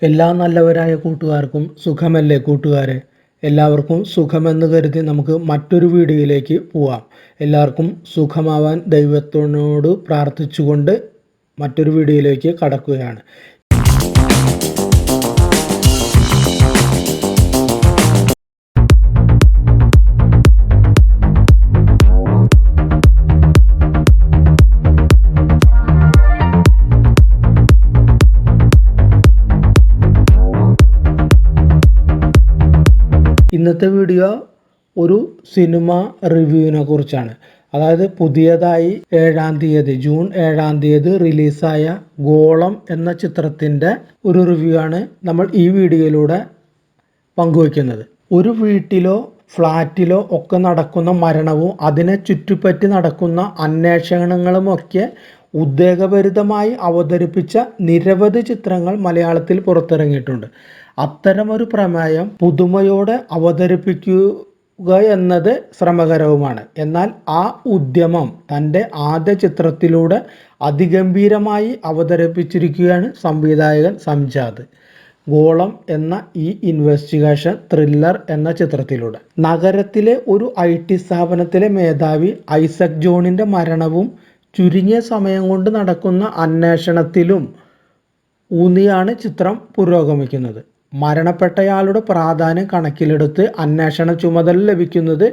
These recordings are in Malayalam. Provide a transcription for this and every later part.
എല്ലാ നല്ലവരായ കൂട്ടുകാർക്കും സുഖമല്ലേ കൂട്ടുകാരെ? എല്ലാവർക്കും സുഖമെന്ന് കരുതി നമുക്ക് മറ്റൊരു വീഡിയോയിലേക്ക് പോവാം. എല്ലാവർക്കും സുഖമാവാൻ ദൈവത്തിനോട് പ്രാർത്ഥിച്ചുകൊണ്ട് മറ്റൊരു വീഡിയോയിലേക്ക് കടക്കുകയാണ്. ഇന്നത്തെ വീഡിയോ ഒരു സിനിമ റിവ്യൂവിനെ കുറിച്ചാണ്. അതായത് പുതിയതായി ജൂൺ 7 റിലീസായ ഗോളം എന്ന ചിത്രത്തിൻ്റെ ഒരു റിവ്യൂ ആണ് നമ്മൾ ഈ വീഡിയോയിലൂടെ പങ്കുവയ്ക്കുന്നത്. ഒരു വീട്ടിലോ ഫ്ലാറ്റിലോ ഒക്കെ നടക്കുന്ന മരണവും അതിനെ ചുറ്റിപ്പറ്റി നടക്കുന്ന അന്വേഷണങ്ങളുമൊക്കെ ഉദ്വേഗഭരിതമായി അവതരിപ്പിച്ച നിരവധി ചിത്രങ്ങൾ മലയാളത്തിൽ പുറത്തിറങ്ങിയിട്ടുണ്ട്. അത്തരമൊരു പ്രമേയം പുതുമയോടെ അവതരിപ്പിക്കുക എന്നത് ശ്രമകരവുമാണ്. എന്നാൽ ആ ഉദ്യമം തൻ്റെ ആദ്യ ചിത്രത്തിലൂടെ അതിഗംഭീരമായി അവതരിപ്പിച്ചിരിക്കുകയാണ് സംവിധായകൻ സംജാദ്. ഗോളം എന്ന ഈ ഇൻവെസ്റ്റിഗേഷൻ ത്രില്ലർ എന്ന ചിത്രത്തിലൂടെ നഗരത്തിലെ ഒരു IT സ്ഥാപനത്തിലെ മേധാവി ഐസക് ജോണിൻ്റെ മരണവും ചുരുങ്ങിയ സമയം കൊണ്ട് നടക്കുന്ന അന്വേഷണത്തിലും ഊന്നിയാണ് ചിത്രം പുരോഗമിക്കുന്നത്. മരണപ്പെട്ടയാളുടെ പ്രാധാന്യം കണക്കിലെടുത്ത് അന്വേഷണ ചുമതല ലഭിക്കുന്നത്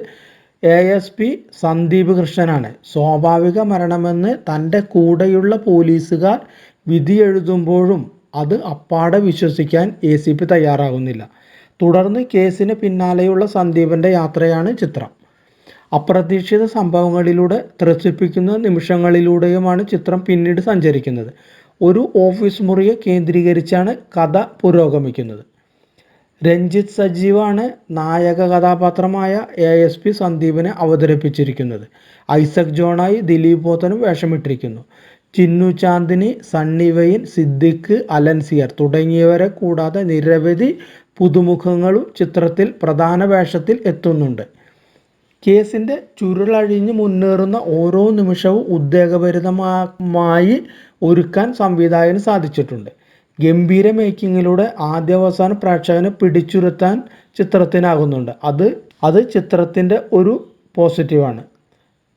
ASP സന്ദീപ് കൃഷ്ണനാണ്. സ്വാഭാവിക മരണമെന്ന് തൻ്റെ കൂടെയുള്ള പോലീസുകാർ വിധി എഴുതുമ്പോഴും അത് അപ്പാടെ വിശ്വസിക്കാൻ ACP തയ്യാറാകുന്നില്ല. തുടർന്ന് കേസിന് പിന്നാലെയുള്ള സന്ദീപിൻ്റെ യാത്രയാണ് ചിത്രം. അപ്രതീക്ഷിത സംഭവങ്ങളിലൂടെ ത്രസിപ്പിക്കുന്ന നിമിഷങ്ങളിലൂടെയുമാണ് ചിത്രം പിന്നീട് സഞ്ചരിക്കുന്നത്. ഒരു ഓഫീസ് മുറിയെ കേന്ദ്രീകരിച്ചാണ് കഥ പുരോഗമിക്കുന്നത്. രഞ്ജിത്ത് സജീവാണ് നായക കഥാപാത്രമായ ASP സന്ദീപിനെ അവതരിപ്പിച്ചിരിക്കുന്നത്. ഐസക് ജോണായി ദിലീപ് പോത്തനും വേഷമിട്ടിരിക്കുന്നു. ചിന്നു ചാന്ദിനി, സണ്ണി വെയിൻ, സിദ്ദിഖ്, അലൻസിയർ തുടങ്ങിയവരെ കൂടാതെ നിരവധി പുതുമുഖങ്ങളും ചിത്രത്തിൽ പ്രധാന വേഷത്തിൽ എത്തുന്നുണ്ട്. കേസിൻ്റെ ചുരുളഴിഞ്ഞ് മുന്നേറുന്ന ഓരോ നിമിഷവും ഉദ്വേഗഭരിതമായി ഒരുക്കാൻ സംവിധായകന് സാധിച്ചിട്ടുണ്ട്. ഗംഭീര മേക്കിങ്ങിലൂടെ ആദ്യാവസാനം പ്രേക്ഷകനെ പിടിച്ചുരുത്താൻ ചിത്രത്തിനാകുന്നുണ്ട്. അത് ചിത്രത്തിൻ്റെ ഒരു പോസിറ്റീവാണ്.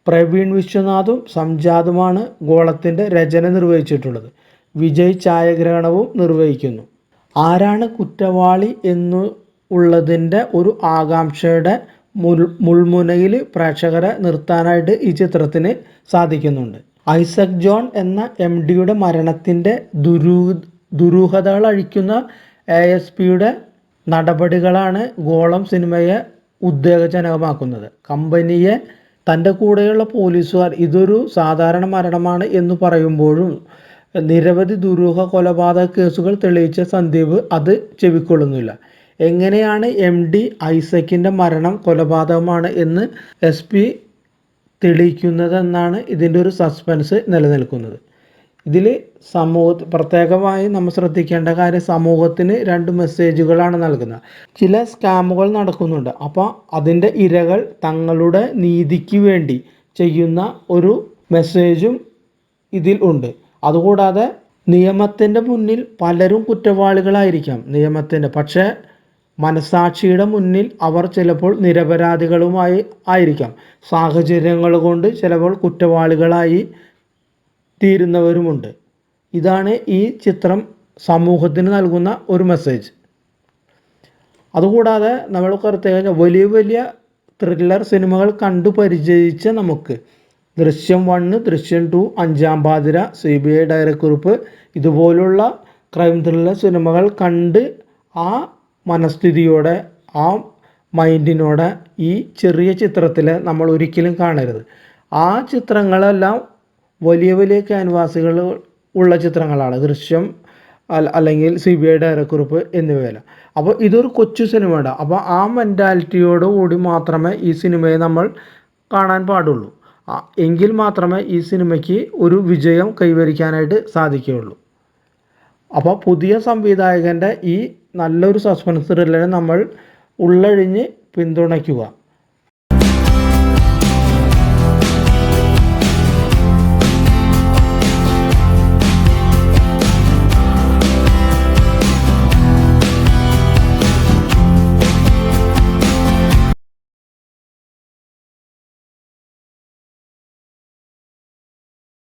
പ്രവീൺ വിശ്വനാഥും സംജാദുമാണ് ഗോളത്തിൻ്റെ രചന നിർവഹിച്ചിട്ടുള്ളത്. വിജയ് ഛായാഗ്രഹണവും നിർവഹിക്കുന്നു. ആരാണ് കുറ്റവാളി എന്നുള്ളതിൻ്റെ ഒരു ആകാംക്ഷയുടെ മുൾമുനയിൽ പ്രേക്ഷകരെ നിർത്താനായിട്ട് ഈ ചിത്രത്തിന് സാധിക്കുന്നുണ്ട്. ഐസക് ജോൺ എന്ന MDയുടെ മരണത്തിൻ്റെ ദുരൂഹതകൾ അഴിക്കുന്ന ASPയുടെ നടപടികളാണ് ഗോളം സിനിമയെ ഉദ്വേഗജനകമാക്കുന്നത്. കമ്പനിയെ തൻ്റെ കൂടെയുള്ള പോലീസുകാർ ഇതൊരു സാധാരണ മരണമാണ് എന്ന് പറയുമ്പോഴും നിരവധി ദുരൂഹ കൊലപാതക കേസുകൾ തെളിയിച്ച സന്ദീപ് അത് ചെവിക്കൊള്ളുന്നില്ല. എങ്ങനെയാണ് MD ഐസക്കിൻ്റെ മരണം കൊലപാതകമാണ് എന്ന് SP തെളിയിക്കുന്നതെന്നാണ് ഇതിൻ്റെ ഒരു സസ്പെൻസ് നിലനിൽക്കുന്നത്. ഇതിൽ പ്രത്യേകമായി നമ്മൾ ശ്രദ്ധിക്കേണ്ട കാര്യം, സമൂഹത്തിന് 2 മെസ്സേജുകളാണ് നൽകുന്നത്. ചില സ്കാമുകൾ നടക്കുന്നുണ്ട്. അപ്പോൾ അതിൻ്റെ ഇരകൾ തങ്ങളുടെ നീതിക്ക് വേണ്ടി ചെയ്യുന്ന ഒരു മെസ്സേജും ഇതിൽ ഉണ്ട്. അതുകൂടാതെ നിയമത്തിൻ്റെ മുന്നിൽ പലരും കുറ്റവാളികളായിരിക്കാം പക്ഷേ മനസാക്ഷിയുടെ മുന്നിൽ അവർ ചിലപ്പോൾ നിരപരാധികളുമായി ആയിരിക്കാം. സാഹചര്യങ്ങൾ കൊണ്ട് ചിലപ്പോൾ കുറ്റവാളികളായി തീരുന്നവരുമുണ്ട്. ഇതാണ് ഈ ചിത്രം സമൂഹത്തിന് നൽകുന്ന ഒരു മെസ്സേജ്. അതുകൂടാതെ നമ്മൾ പ്രത്യേകം വലിയ ത്രില്ലർ സിനിമകൾ കണ്ടു പരിചയിച്ച നമുക്ക് ദൃശ്യം 1, ദൃശ്യം 2, അഞ്ചാം പാതിര, CBI ഡയറിക്കുറിപ്പ് ഇതുപോലുള്ള ക്രൈം ത്രില്ലർ സിനിമകൾ കണ്ട് ആ മനസ്ഥിതിയോടെ ആ മൈൻഡിനോടെ ഈ ചെറിയ ചിത്രത്തിൽ നമ്മൾ ഒരിക്കലും കാണരുത്. ആ ചിത്രങ്ങളെല്ലാം വലിയ ക്യാൻവാസുകൾ ഉള്ള ചിത്രങ്ങളാണ്. ദൃശ്യം അല്ലെങ്കിൽ CBI ഡയറിക്കുറിപ്പ് എന്നിവയെല്ലാം. അപ്പോൾ ഇതൊരു കൊച്ചു സിനിമയാണ്. അപ്പോൾ ആ മെൻറ്റാലിറ്റിയോട് കൂടി മാത്രമേ ഈ സിനിമയെ നമ്മൾ കാണാൻ പാടുള്ളൂ. എങ്കിൽ മാത്രമേ ഈ സിനിമയ്ക്ക് ഒരു വിജയം കൈവരിക്കാനായിട്ട് സാധിക്കുകയുള്ളൂ. അപ്പോൾ പുതിയ സംവിധായകൻ്റെ ഈ നല്ലൊരു സസ്പെൻസ് ത്രില്ലറിനെ നമ്മൾ ഉള്ളഴിഞ്ഞ് പിന്തുണയ്ക്കുക.